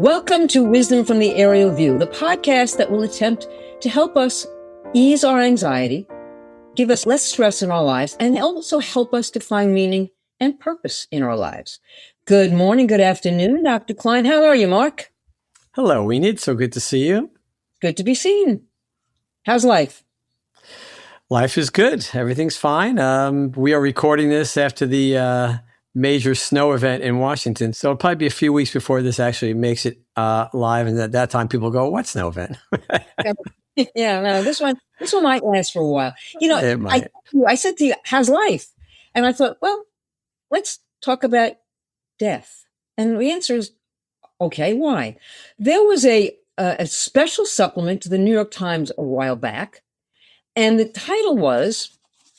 Welcome to Wisdom from the Aerial View, the podcast that will attempt to help us ease our anxiety, give us less stress in our lives, and also help us to find meaning and purpose in our lives. Good morning, good afternoon, Dr. Klein. How are you, Mark? Hello, Enid. So good to see you. Good to be seen. How's life? Life is good. Everything's fine. We are recording this after the major snow event in Washington. So it'll probably be a few weeks before this actually makes it live. And at that time, people go, what snow event? Yeah, no, this one might last for a while. You know, It might. I said to you, how's life? And I thought, well, let's talk about death. And the answer is, okay, why? There was a special supplement to the New York Times a while back, and the title was,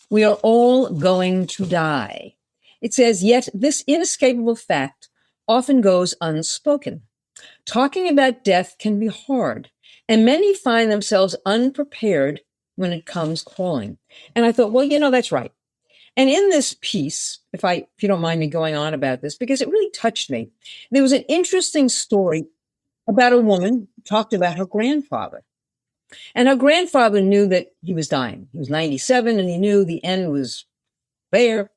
"We Are All Going to Die." It says, yet this inescapable fact often goes unspoken. Talking about death can be hard, and many find themselves unprepared when it comes calling. And I thought, well, that's right. And in this piece, if you don't mind me going on about this, because it really touched me, there was an interesting story about a woman who talked about her grandfather. And her grandfather knew that he was dying. He was 97, and he knew the end was there.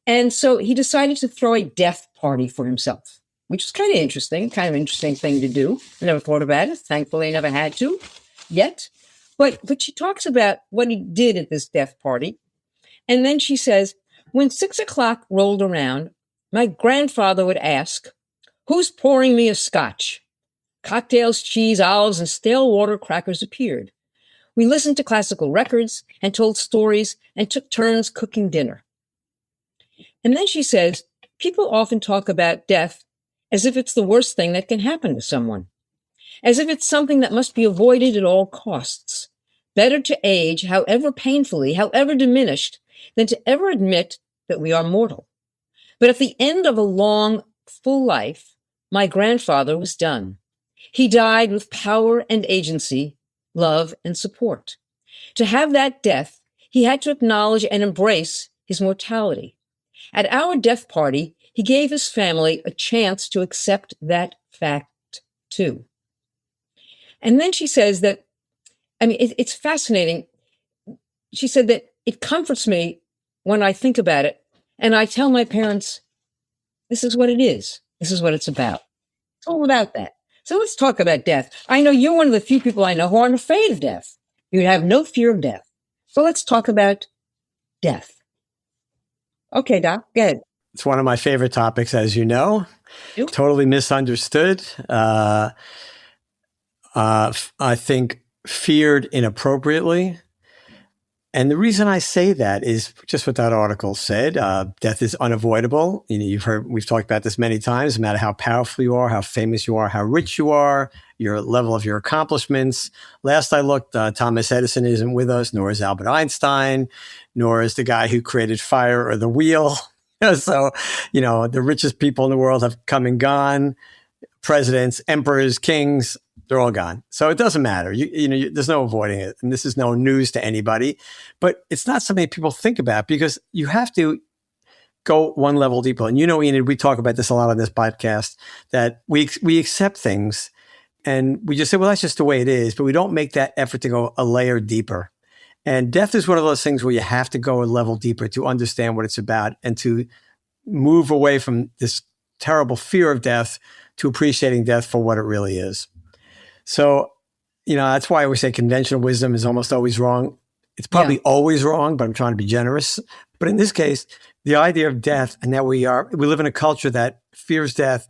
And so he decided to throw a death party for himself, which is kind of interesting thing to do. I never thought about it. Thankfully, I never had to yet. But she talks about what he did at this death party. And then she says, when 6 o'clock rolled around, my grandfather would ask, who's pouring me a scotch? Cocktails, cheese, olives, and stale water crackers appeared. We listened to classical records and told stories and took turns cooking dinner. And then she says, people often talk about death as if it's the worst thing that can happen to someone, as if it's something that must be avoided at all costs. Better to age, however painfully, however diminished, than to ever admit that we are mortal. But at the end of a long, full life, my grandfather was done. He died with power and agency, love and support. To have that death, he had to acknowledge and embrace his mortality. At our death party, he gave his family a chance to accept that fact too. And then she says that, it's fascinating. She said that it comforts me when I think about it, and I tell my parents, this is what it is. This is what it's about. It's all about that. So let's talk about death. I know you're one of the few people I know who aren't afraid of death. You have no fear of death. So let's talk about death. Okay, Doc, go ahead. It's one of my favorite topics, as you know. Yep. Totally misunderstood. I think feared inappropriately. And the reason I say that is just what that article said. Death is unavoidable. We've talked about this many times, no matter how powerful you are, how famous you are, how rich you are, your level of your accomplishments. Last I looked, Thomas Edison isn't with us, nor is Albert Einstein, nor is the guy who created fire or the wheel. So, the richest people in the world have come and gone. Presidents, emperors, kings, they're all gone. So it doesn't matter. There's no avoiding it. And this is no news to anybody. But it's not something people think about because you have to go one level deeper. And Enid, we talk about this a lot on this podcast, that we accept things and we just say, well, that's just the way it is. But we don't make that effort to go a layer deeper. And death is one of those things where you have to go a level deeper to understand what it's about and to move away from this terrible fear of death to appreciating death for what it really is. So, that's why I always say conventional wisdom is almost always wrong. It's probably always wrong, but I'm trying to be generous. But in this case, the idea of death and that we live in a culture that fears death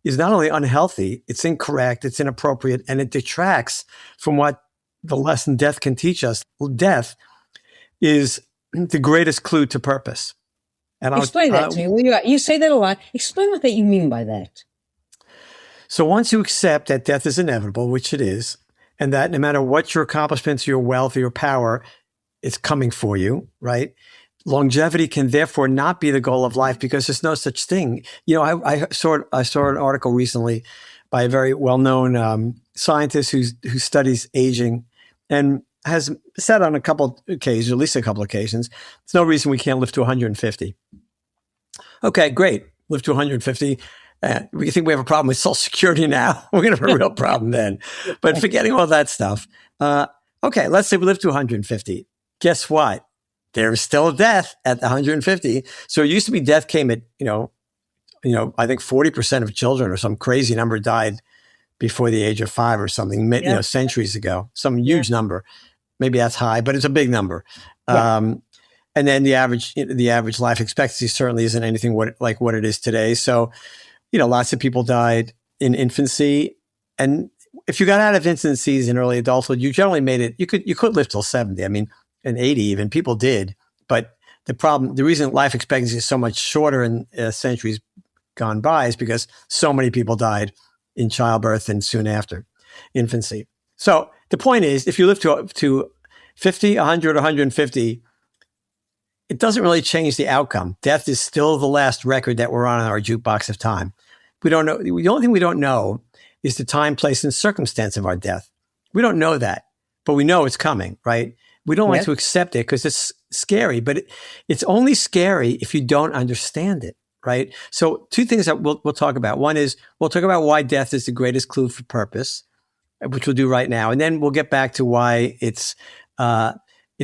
is not only unhealthy, it's incorrect, it's inappropriate, and it detracts from what the lesson death can teach us. Death is the greatest clue to purpose. And explain that to me. Well, you say that a lot. Explain what that you mean by that. So once you accept that death is inevitable, which it is, and that no matter what your accomplishments, your wealth, your power, it's coming for you, right? Longevity can therefore not be the goal of life because there's no such thing. I saw an article recently by a very well-known scientist who studies aging and has said on a couple occasions, at least a couple occasions, there's no reason we can't live to 150. Okay, great. Live to 150. We think we have a problem with Social Security now. We're going to have a real problem then. But forgetting all that stuff. Okay, let's say we live to 150. Guess what? There is still death at 150. So it used to be death came at, I think 40% of children or some crazy number died before the age of 5 or something, centuries ago, some huge number. Maybe that's high, but it's a big number. Yeah. And then the average life expectancy certainly isn't anything like what it is today. So, lots of people died in infancy. And if you got out of infancies in early adulthood, you generally made it, you could live till 70. I mean, and 80 even, people did. But the reason life expectancy is so much shorter in centuries gone by is because so many people died in childbirth and soon after infancy. So the point is, if you live to 50, 100, 150, it doesn't really change the outcome. Death is still the last record that we're on our jukebox of time. We don't know. The only thing we don't know is the time, place, and circumstance of our death. We don't know that, but we know it's coming, right? We don't like to accept it because it's scary, but it's only scary if you don't understand it, right? So 2 things that we'll talk about. One is we'll talk about why death is the greatest clue for purpose, which we'll do right now. And then we'll get back to why it's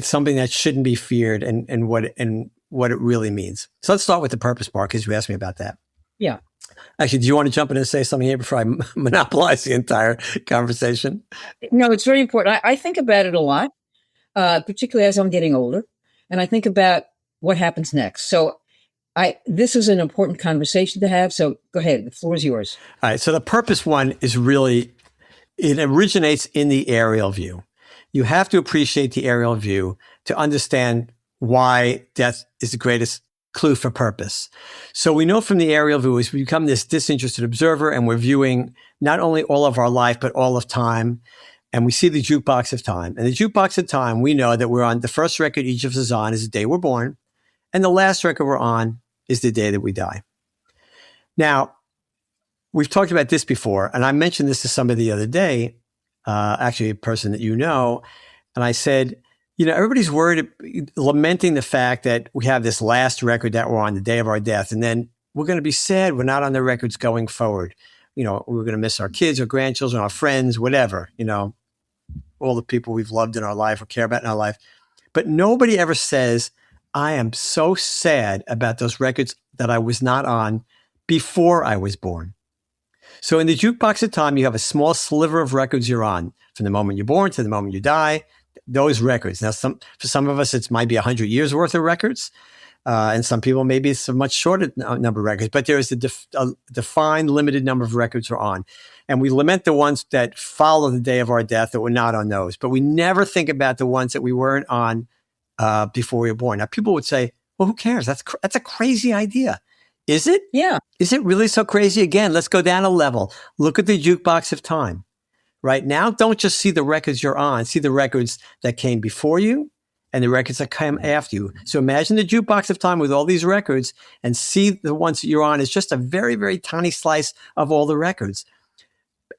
something that shouldn't be feared and what it really means. So let's start with the purpose part because you asked me about that. Yeah. Actually, do you want to jump in and say something here before I monopolize the entire conversation? No, it's very important. I think about it a lot, particularly as I'm getting older, and I think about what happens next. So this is an important conversation to have. So go ahead. The floor is yours. All right. So the purpose one is it originates in the aerial view. You have to appreciate the aerial view to understand why death is the greatest clue for purpose. So we know from the aerial view is we become this disinterested observer and we're viewing not only all of our life, but all of time. And we see the jukebox of time. And the jukebox of time, we know that we're on the first record each of us is on is the day we're born. And the last record we're on is the day that we die. Now, we've talked about this before, and I mentioned this to somebody the other day, actually a person that you know, and I said, everybody's worried, lamenting the fact that we have this last record that we're on the day of our death, and then we're going to be sad we're not on the records going forward. We're going to miss our kids or grandchildren, our friends, whatever, all the people we've loved in our life or care about in our life. But nobody ever says, I am so sad about those records that I was not on before I was born. So in the jukebox of time, you have a small sliver of records you're on from the moment you're born to the moment you die, those records. Now, for some of us, it might be 100 years worth of records. And some people, maybe it's a much shorter number of records, but there is a defined limited number of records we're on. And we lament the ones that follow the day of our death that we're not on those. But we never think about the ones that we weren't on before we were born. Now, people would say, well, who cares? That's a crazy idea. Is it? Yeah. Is it really so crazy? Again, let's go down a level. Look at the jukebox of time. Right now, don't just see the records you're on. See the records that came before you and the records that come after you. So imagine the jukebox of time with all these records and see the ones that you're on as just a very, very tiny slice of all the records.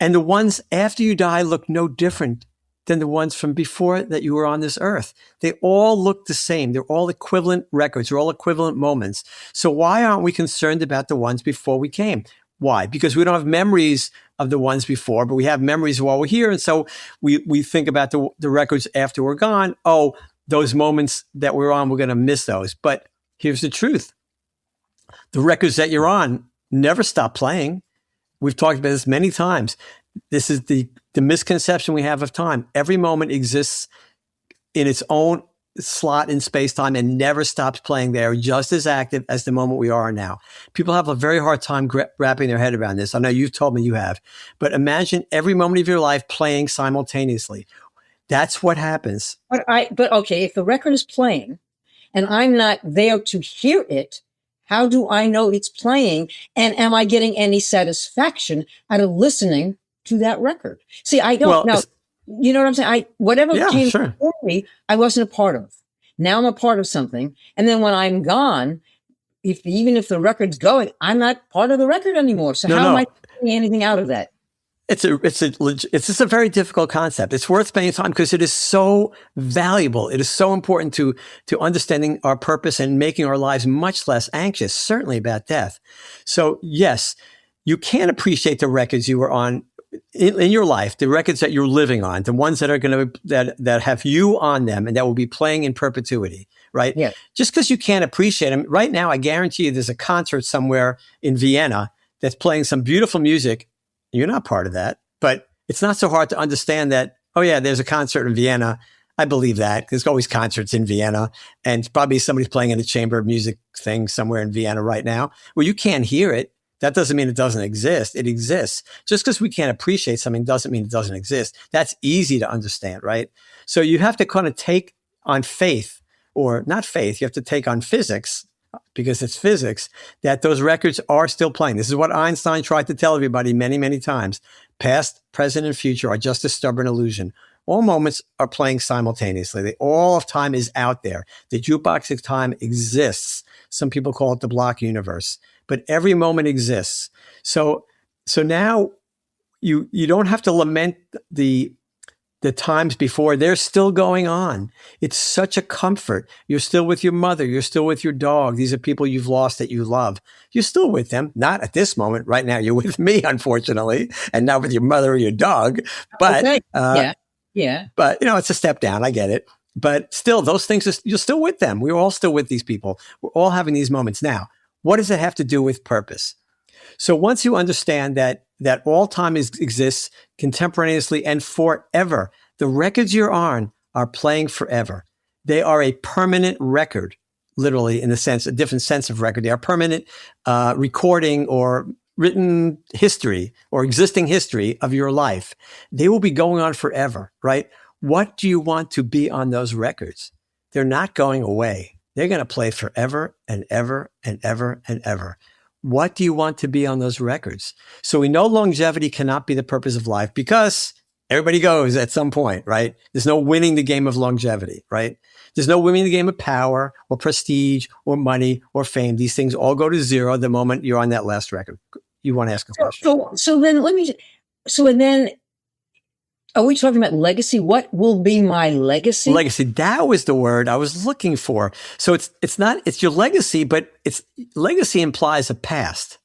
And the ones after you die look no different than the ones from before that you were on this earth. They all look the same. They're all equivalent records. They're all equivalent moments. So why aren't we concerned about the ones before we came? Why? Because we don't have memories of the ones before, but we have memories while we're here. And so we think about the records after we're gone. Oh, those moments that we're on, we're going to miss those. But here's the truth. The records that you're on never stop playing. We've talked about this many times. This is the misconception we have of time. Every moment exists in its own slot in space-time and never stops playing. They are just as active as the moment we are now. People have a very hard time wrapping their head around this. I know you've told me you have. But imagine every moment of your life playing simultaneously. That's what happens. But okay, if the record is playing and I'm not there to hear it, how do I know it's playing? And am I getting any satisfaction out of listening to that record? See, I don't know. You know what I'm saying? Whatever came before me, I wasn't a part of. Now I'm a part of something. And then when I'm gone, even if the record's going, I'm not part of the record anymore. So how am I getting anything out of that? It's just a very difficult concept. It's worth spending time because it is so valuable. It is so important to understanding our purpose and making our lives much less anxious, certainly about death. So yes, you can't appreciate the records you were on in your life, the records that you're living on, the ones that are going to, that have you on them and that will be playing in perpetuity, right? Yeah. Just because you can't appreciate them right now, I guarantee you there's a concert somewhere in Vienna that's playing some beautiful music. You're not part of that, but it's not so hard to understand that, oh yeah, there's a concert in Vienna. I believe that. There's always concerts in Vienna, and probably somebody's playing in a chamber of music thing somewhere in Vienna right now. Well, you can't hear it. That doesn't mean it doesn't exist. It exists. Just because we can't appreciate something doesn't mean it doesn't exist. That's easy to understand, right? So you have to kind of take on faith, or not faith, you have to take on physics, because it's physics, that those records are still playing. This is what Einstein tried to tell everybody many, many times. Past, present, and future are just a stubborn illusion. All moments are playing simultaneously. All of time is out there. The jukebox of time exists. Some people call it the block universe, but every moment exists. So now you don't have to lament the times before. They're still going on. It's such a comfort. You're still with your mother. You're still with your dog. These are people you've lost that you love. You're still with them. Not at this moment. Right now, you're with me, unfortunately, and not with your mother or your dog. But Okay. Yeah. But it's a step down. I get it. But still, those things, you're still with them. We're all still with these people. We're all having these moments. Now, what does it have to do with purpose? So once you understand that all time exists contemporaneously and forever, the records you're on are playing forever. They are a permanent record, literally, in a different sense of record. They are permanent recording or written history or existing history of your life. They will be going on forever, right? What do you want to be on those records? They're not going away. They're going to play forever and ever and ever and ever. What do you want to be on those records? So we know longevity cannot be the purpose of life because everybody goes at some point, right? There's no winning the game of longevity, right? There's no winning the game of power or prestige or money or fame. These things all go to zero the moment you're on that last record. You want to ask a question? And then are we talking about legacy? What will be my legacy? Legacy. That was the word I was looking for. So it's your legacy, but legacy implies a past.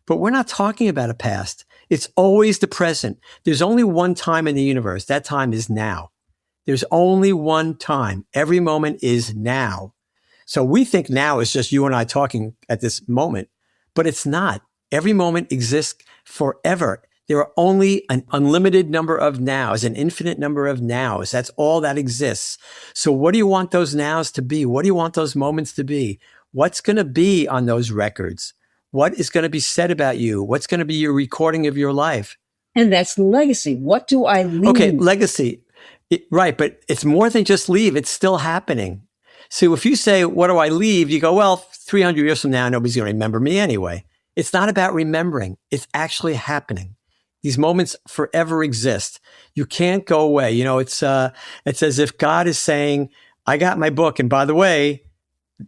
But we're not talking about a past. It's always the present. There's only one time in the universe. That time is now. There's only one time. Every moment is now. So we think now is just you and I talking at this moment, but it's not. Every moment exists forever. There are only an unlimited number of nows, an infinite number of nows. That's all that exists. So what do you want those nows to be? What do you want those moments to be? What's going to be on those records? What is going to be said about you? What's going to be your recording of your life? And that's legacy. What do I leave? Okay, legacy. Right, but it's more than just leave. It's still happening. So if you say, what do I leave? You go, well, 300 years from now, nobody's going to remember me anyway. It's not about remembering. It's actually happening. These moments forever exist. You can't go away. It's as if God is saying, I got my book. And by the way,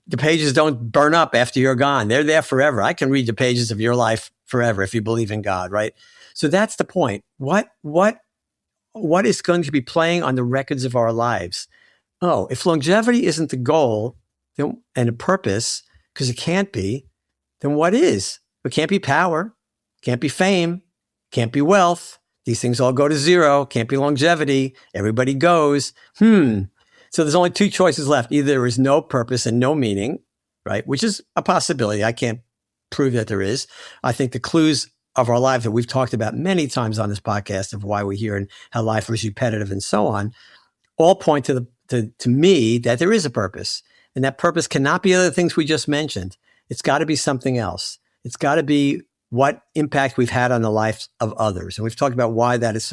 the pages don't burn up after you're gone. They're there forever. I can read the pages of your life forever if you believe in God, right? So that's the point. What is going to be playing on the records of our lives? Oh, if longevity isn't the goal and a purpose, because it can't be, then what is? It can't be power, can't be fame, can't be wealth. These things all go to zero. Can't be longevity. Everybody goes. So there's only two choices left. Either there is no purpose and no meaning, right? Which is a possibility. I can't prove that there is. I think the clues of our life that we've talked about many times on this podcast of why we're here and how life is repetitive and so on, all point to me that there is a purpose. And that purpose cannot be other things we just mentioned. It's got to be something else. It's got to be what impact we've had on the lives of others. And we've talked about why that is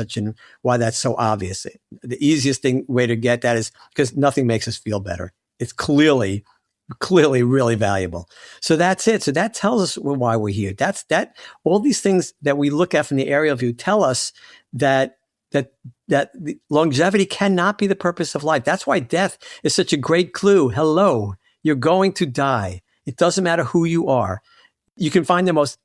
why that's so obvious. The easiest way to get that is because nothing makes us feel better. It's clearly really valuable. So that's it. So that tells us why we're here. That all these things that we look at from the aerial view tell us that the longevity cannot be the purpose of life. That's why death is such a great clue. Hello, you're going to die. It doesn't matter who you are. You can find the most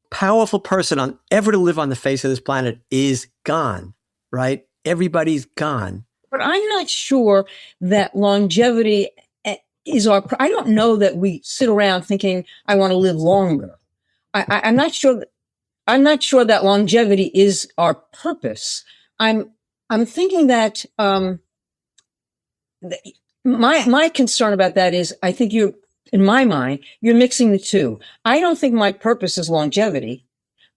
powerful person ever to live on the face of this planet is gone, right? Everybody's gone. But I'm not sure that longevity is I don't know that we sit around thinking, I want to live longer. I'm not sure I'm not sure that longevity is our purpose. I'm thinking that my concern about that is I think in my mind, you're mixing the two. I don't think my purpose is longevity.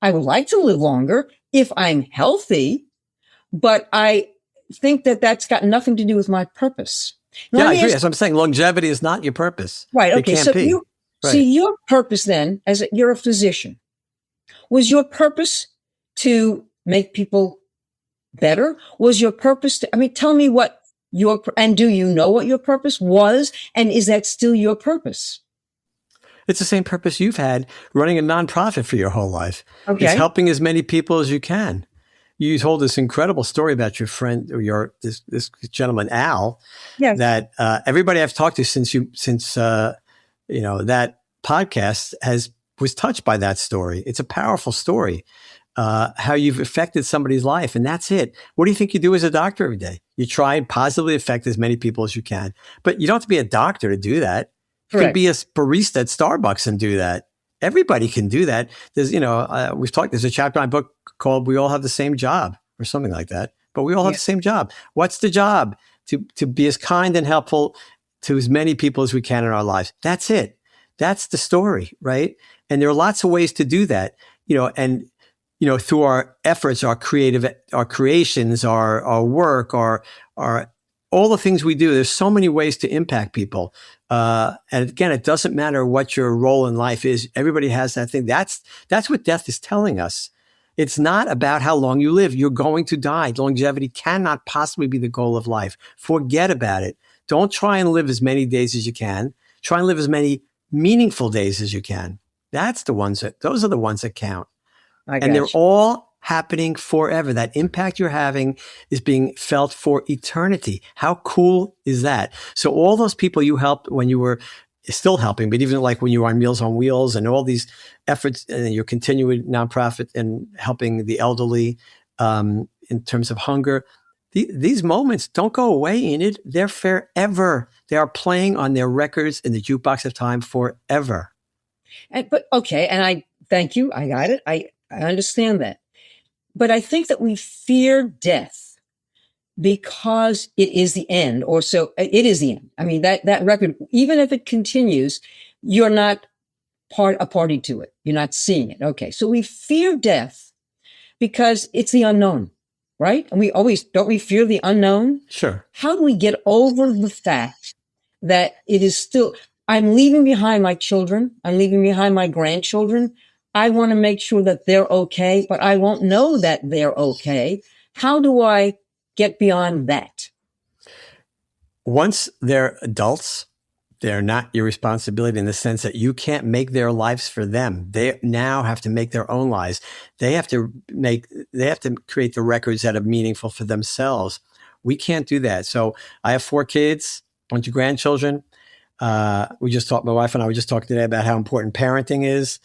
I would like to live longer if I'm healthy, but I think that that's got nothing to do with my purpose. Now, Yeah, let I me agree. ask. As I'm saying, longevity is not your purpose. Right. It Okay. can't So be. you see Right. your purpose then, you're a physician, was your purpose to make people better? Was your purpose to, I mean, tell me what and do you know what your purpose was? And is that still your purpose? It's the same purpose you've had running a nonprofit for your whole life. It's Okay. helping as many people as you can. You told this incredible story about your friend or this gentleman, Al, Yes. that everybody I've talked to since that podcast was touched by that story. It's a powerful story. How you've affected somebody's life, and that's it. What do you think you do as a doctor every day? You try and positively affect as many people as you can, but you don't have to be a doctor to do that. You can Correct. be a barista at Starbucks and do that. Everybody can do that. There's a chapter in my book called "We All Have the Same Job" or something like that. But we all have the same job. What's the job? To be as kind and helpful to as many people as we can in our lives. That's it. That's the story, right? And there are lots of ways to do that, through our efforts, our creations, our work, our all the things we do. There's so many ways to impact people. And again, it doesn't matter what your role in life is. Everybody has that thing. That's what death is telling us. It's not about how long you live. You're going to die. Longevity cannot possibly be the goal of life. Forget about it. Don't try and live as many days as you can. Try and live as many meaningful days as you can. Those are the ones that count. And they're all happening forever. That impact you're having is being felt for eternity. How cool is that? So all those people you helped when you were still helping, but even like when you were on Meals on Wheels and all these efforts and your continuing nonprofit and helping the elderly in terms of hunger, these moments don't go away, Enid. They're forever. They are playing on their records in the jukebox of time forever. But okay, and I thank you. I got it. I understand that. But I think that we fear death because it is the end, or so it is the end. I mean, that record, even if it continues, you're not a party to it. You're not seeing it. Okay. So we fear death because it's the unknown, right? And don't we fear the unknown? Sure. How do we get over the fact that it is still, I'm leaving behind my children. I'm leaving behind my grandchildren. I want to make sure that they're okay, but I won't know that they're okay. How do I get beyond that? Once they're adults, they're not your responsibility in the sense that you can't make their lives for them. They now have to make their own lives. They have to create the records that are meaningful for themselves. We can't do that. So I have 4 kids, a bunch of grandchildren. My wife and I were just talking today about how important parenting is.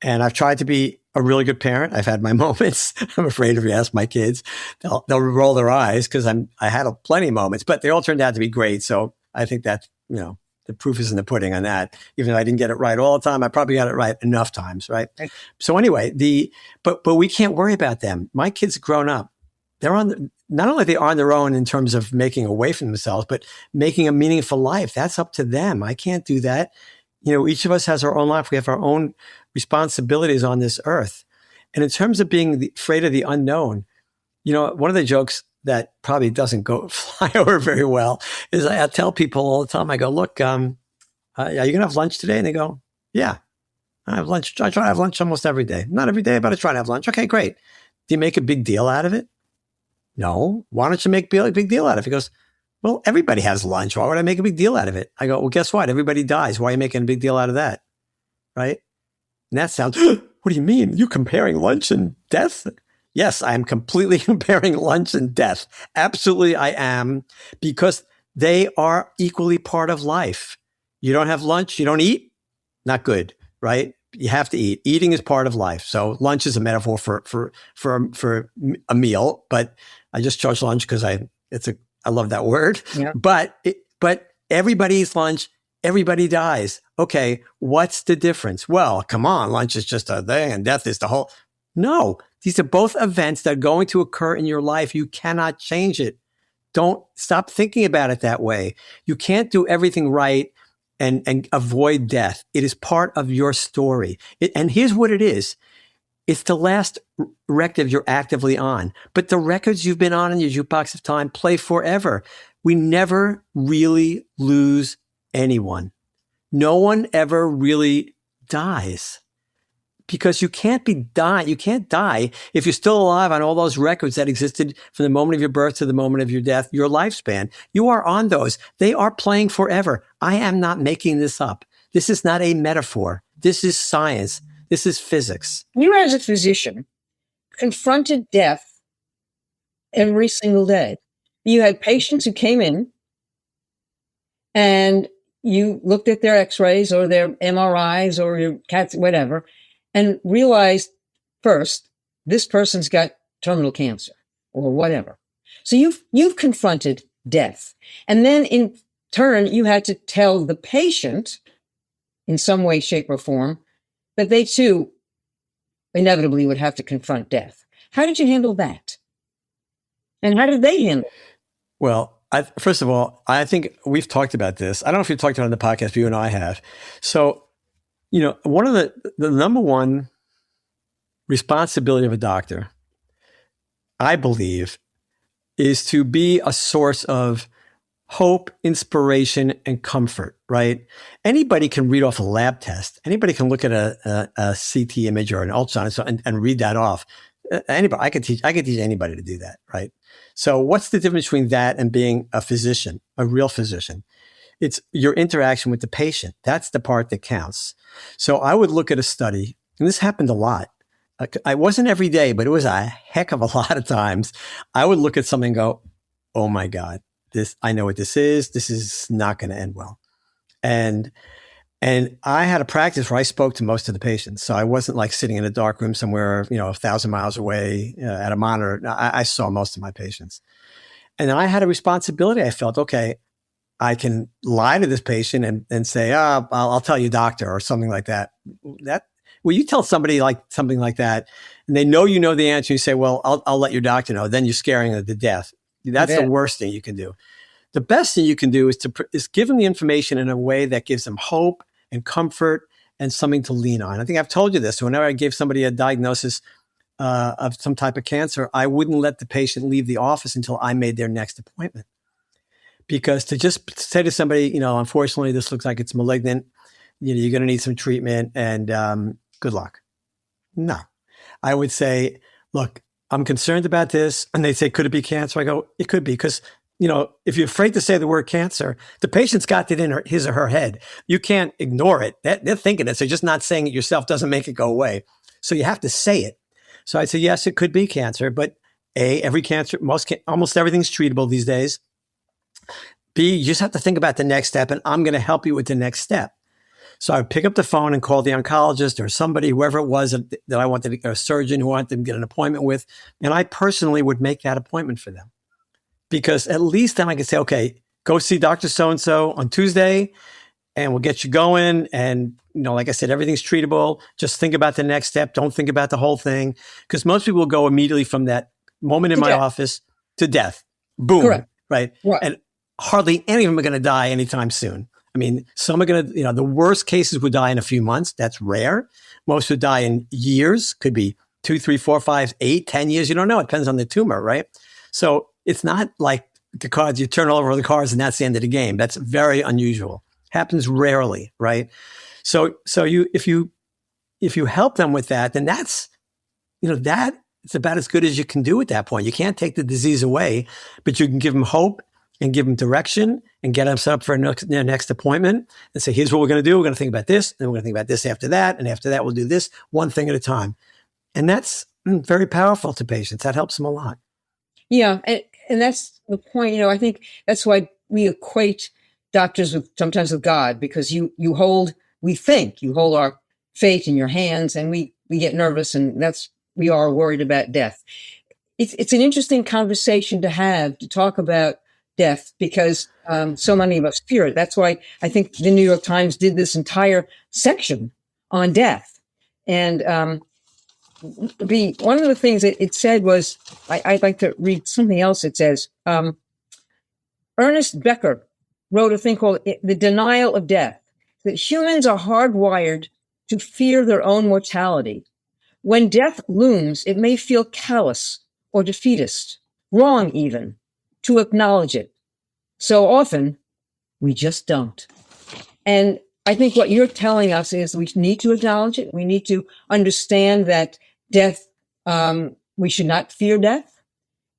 And I've tried to be a really good parent. I've had my moments. I'm afraid if you ask my kids, they'll roll their eyes because I had plenty of moments, but they all turned out to be great. So I think that, the proof is in the pudding on that. Even though I didn't get it right all the time, I probably got it right enough times, right? So anyway, but we can't worry about them. My kids have grown up. Not only they are on their own in terms of making a way for themselves, but making a meaningful life. That's up to them. I can't do that. Each of us has our own life. We have our own responsibilities on this earth. And in terms of being afraid of the unknown, one of the jokes that probably doesn't fly over very well is I tell people all the time, I go, look, are you going to have lunch today? And they go, yeah, I have lunch. I try to have lunch almost every day. Not every day, but I try to have lunch. Okay, great. Do you make a big deal out of it? No. Why don't you make a big deal out of it? He goes, well, everybody has lunch. Why would I make a big deal out of it? I go, well, guess what? Everybody dies. Why are you making a big deal out of that? Right? And that sounds, what do you mean? You comparing lunch and death? Yes, I am completely comparing lunch and death. Absolutely, I am, because they are equally part of life. You don't have lunch, you don't eat? Not good, right? You have to eat. Eating is part of life. So lunch is a metaphor for a meal, but I just chose lunch because I love that word. Yeah. But everybody eats lunch. Everybody dies. Okay, what's the difference? Well, come on, lunch is just a thing, and death is the whole. No, these are both events that are going to occur in your life. You cannot change it. Don't stop thinking about it that way. You can't do everything right and avoid death. It is part of your story. And here's what it is. It's the last record you're actively on. But the records you've been on in your jukebox of time play forever. We never really lose anyone. No one ever really dies. Because you can't die if you're still alive on all those records that existed from the moment of your birth to the moment of your death, your lifespan. You are on those. They are playing forever. I am not making this up. This is not a metaphor. This is science. This is physics. You, as a physician, confronted death every single day. You had patients who came in and you looked at their x-rays or their MRIs or your CAT, whatever, and realized first, this person's got terminal cancer or whatever. So you've confronted death. And then in turn, you had to tell the patient in some way, shape, or form that they too inevitably would have to confront death. How did you handle that? And how did they handle it? Well, first of all, I think we've talked about this. I don't know if you've talked about it on the podcast, but you and I have. So, one of the number one responsibility of a doctor, I believe, is to be a source of hope, inspiration, and comfort, right? Anybody can read off a lab test. Anybody can look at a CT image or an ultrasound and read that off. Anybody, I could teach anybody to do that, right? So what's the difference between that and being a physician, a real physician? It's your interaction with the patient. That's the part that counts. So I would look at a study, and this happened a lot. I wasn't every day, but it was a heck of a lot of times. I would look at something and go, oh my God, I know what this is. This is not going to end well. And I had a practice where I spoke to most of the patients. So I wasn't like sitting in a dark room somewhere, 1,000 miles away at a monitor. I saw most of my patients. And I had a responsibility. I felt, okay, I can lie to this patient and say, I'll tell you, doctor, or something like that. Well, you tell somebody like something like that, and they know the answer. You say, well, I'll let your doctor know. Then you're scaring them to death. That's the worst thing you can do. The best thing you can do is give them the information in a way that gives them hope and comfort and something to lean on. I think I've told you this. Whenever I gave somebody a diagnosis of some type of cancer, I wouldn't let the patient leave the office until I made their next appointment. Because to just say to somebody, unfortunately, this looks like it's malignant, you're going to need some treatment and good luck. No, I would say, look, I'm concerned about this. And they say, could it be cancer? I go, it could be, because if you're afraid to say the word cancer, the patient's got it in his or her head. You can't ignore it. They're thinking it. So just not saying it yourself doesn't make it go away. So you have to say it. So I'd say, yes, it could be cancer, but every cancer, almost everything's treatable these days. B, you just have to think about the next step, and I'm going to help you with the next step. So I would pick up the phone and call the oncologist or somebody, whoever it was that I wanted, a surgeon who I wanted to get an appointment with. And I personally would make that appointment for them. Because at least then I could say, okay, go see Dr. So-and-so on Tuesday and we'll get you going. And, like I said, everything's treatable. Just think about the next step. Don't think about the whole thing. Because most people will go immediately from that moment in my office to death. Boom. Correct. Right. And hardly any of them are going to die anytime soon. I mean, some are going to, the worst cases would die in a few months. That's rare. Most would die in years. Could be 2, 3, 4, 5, 8, 10 years. You don't know. It depends on the tumor, right? So it's not like the cards, you turn over the cards and that's the end of the game. That's very unusual. Happens rarely, right? So if you help them with that, then that's, that it's about as good as you can do at that point. You can't take the disease away, but you can give them hope and give them direction and get them set up for their next appointment and say, here's what we're going to do. We're going to think about this, and we're going to think about this after that. And after that, we'll do this one thing at a time. And that's very powerful to patients. That helps them a lot. Yeah. And that's the point. I think that's why we equate doctors sometimes with God, because you hold our fate in your hands, and we get nervous, and we are worried about death. It's an interesting conversation to have, to talk about death, because so many of us fear it. That's why I think the New York Times did this entire section on death. And one of the things that it said was, I'd like to read something else. It says, Ernest Becker wrote a thing called The Denial of Death, that humans are hardwired to fear their own mortality. When death looms, it may feel callous or defeatist, wrong even, to acknowledge it. So often, we just don't. And I think what you're telling us is we need to acknowledge it. We need to understand that death, we should not fear death,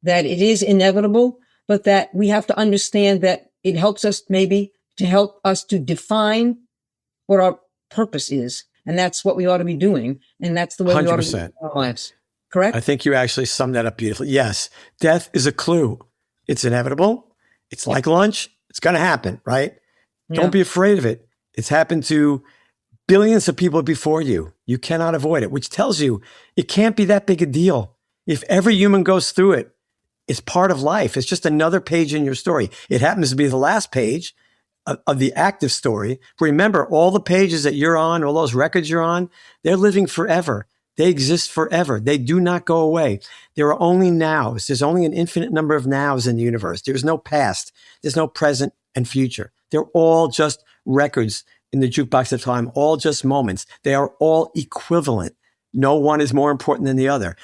that it is inevitable, but that we have to understand that it helps us to define what our purpose is. And that's what we ought to be doing. And that's the way we ought to live our lives. Correct? I think you actually summed that up beautifully. Yes, death is a clue. It's inevitable. It's like lunch. It's going to happen, right? Yeah. Don't be afraid of it. It's happened to billions of people before you. You cannot avoid it, which tells you it can't be that big a deal. If every human goes through it, it's part of life. It's just another page in your story. It happens to be the last page of the active story. Remember, all the pages that you're on, all those records you're on, they're living forever. They exist forever. They do not go away. There are only nows. There's only an infinite number of nows in the universe. There's no past. There's no present and future. They're all just records in the jukebox of time, all just moments. They are all equivalent. No one is more important than the other.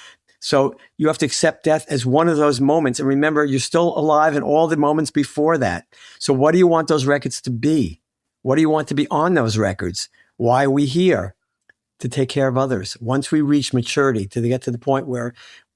So you have to accept death as one of those moments. And remember, you're still alive in all the moments before that. So what do you want those records to be? What do you want to be on those records? Why are we here? To take care of others. Once we reach maturity, to get to the point where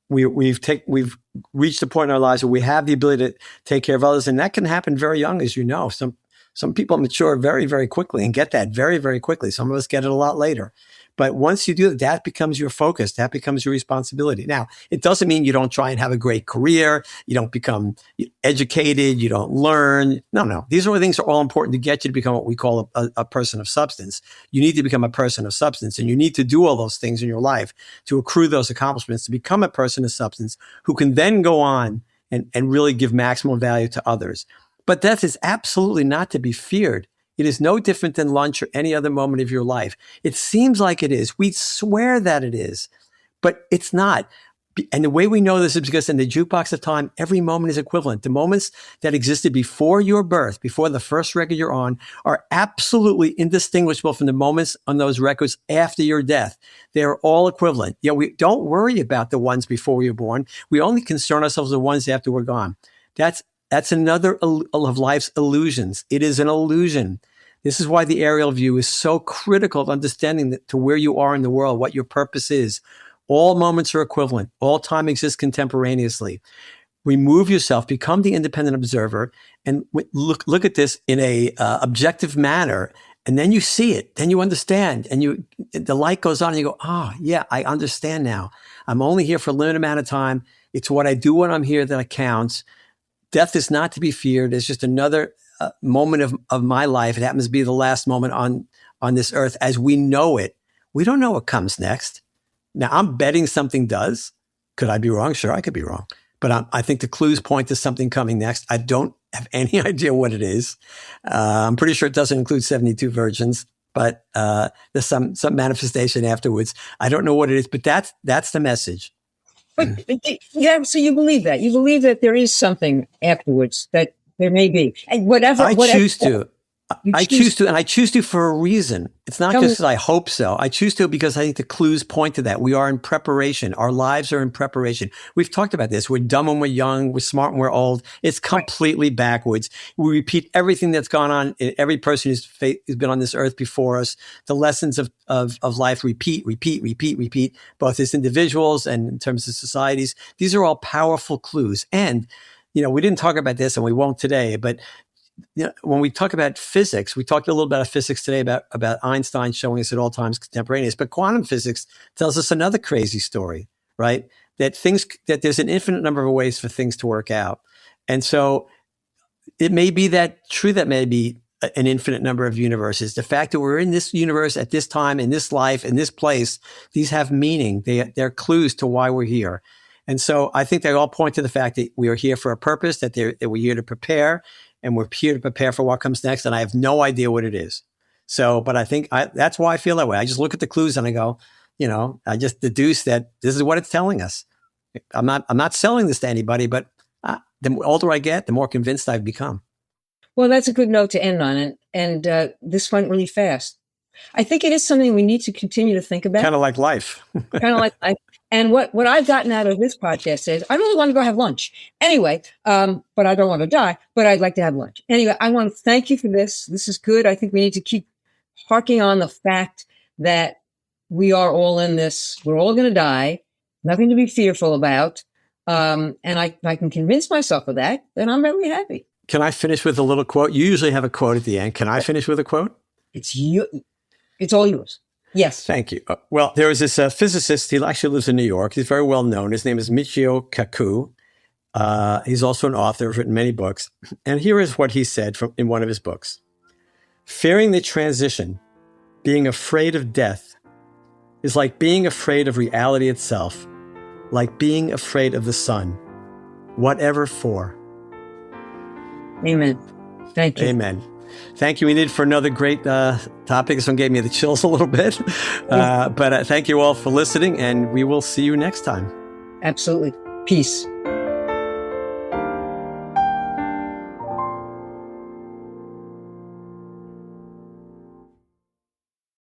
we've reached the point in our lives where we have the ability to take care of others. And that can happen very young, as you know. Some people mature very, very quickly and get that very, very quickly. Some of us get it a lot later. But once you do that, that becomes your focus. That becomes your responsibility. Now, it doesn't mean you don't try and have a great career. You don't become educated. You don't learn. No. These are things that are all important to get you to become what we call a person of substance. You need to become a person of substance, and you need to do all those things in your life to accrue those accomplishments to become a person of substance who can then go on and really give maximum value to others. But death is absolutely not to be feared. It is no different than lunch or any other moment of your life. It seems like it is. We swear that it is, but it's not. And the way we know this is because in the jukebox of time, every moment is equivalent. The moments that existed before your birth, before the first record you're on, are absolutely indistinguishable from the moments on those records after your death. They're all equivalent. Yeah, we don't worry about the ones before we were born. We only concern ourselves with the ones after we're gone. That's another of life's illusions. It is an illusion. This is why the aerial view is so critical to understanding to where you are in the world, what your purpose is. All moments are equivalent. All time exists contemporaneously. Remove yourself, become the independent observer, and look at this in a objective manner. And then you see it. Then you understand. And the light goes on and you go, yeah, I understand now. I'm only here for a limited amount of time. It's what I do when I'm here that counts. Death is not to be feared. It's just another moment of my life. It happens to be the last moment on this earth as we know it. We don't know what comes next. Now, I'm betting something does. Could I be wrong? Sure, I could be wrong. But I think the clues point to something coming next. I don't have any idea what it is. I'm pretty sure it doesn't include 72 virgins, but there's some manifestation afterwards. I don't know what it is, but that's the message. But yeah, so you believe that. You believe that there is something afterwards, that there may be. And I choose to. I choose to, and I choose to for a reason. It's not just because I hope so. I choose to because I think the clues point to that. We are in preparation. Our lives are in preparation. We've talked about this. We're dumb when we're young. We're smart when we're old. It's completely backwards. We repeat everything that's gone on in every person who's been on this earth before us. The lessons of life repeat, both as individuals and in terms of societies. These are all powerful clues. And, we didn't talk about this and we won't today, but when we talk about physics, we talked a little bit about physics today about Einstein showing us at all times contemporaneous, but quantum physics tells us another crazy story, right? That there's an infinite number of ways for things to work out. And so it may be true that may be an infinite number of universes. The fact that we're in this universe at this time, in this life, in this place, these have meaning. They're clues to why we're here. And so I think they all point to the fact that we are here for a purpose, that we're here to prepare, and we're here to prepare for what comes next. And I have no idea what it is. So, but I think that's why I feel that way. I just look at the clues and I go, I just deduce that this is what it's telling us. I'm not selling this to anybody, but the older I get, the more convinced I've become. Well, that's a good note to end on. And this went really fast. I think it is something we need to continue to think about. Kind of like life. And what I've gotten out of this podcast is I really want to go have lunch anyway, but I don't want to die, but I'd like to have lunch. Anyway, I want to thank you for this. This is good. I think we need to keep harking on the fact that we are all in this. We're all going to die. Nothing to be fearful about. And I can convince myself of that, then I'm very happy. Can I finish with a little quote? You usually have a quote at the end. Can I finish with a quote? It's you. It's all yours. Yes. Thank you. Well, there was this physicist. He actually lives in New York. He's very well known. His name is Michio Kaku. He's also an author, written many books. And here is what he said in one of his books. Fearing the transition, being afraid of death, is like being afraid of reality itself, like being afraid of the sun. Whatever for. Amen. Thank you. Amen. Thank you, Enid, for another great topic. This one gave me the chills a little bit. But thank you all for listening, and we will see you next time. Absolutely. Peace.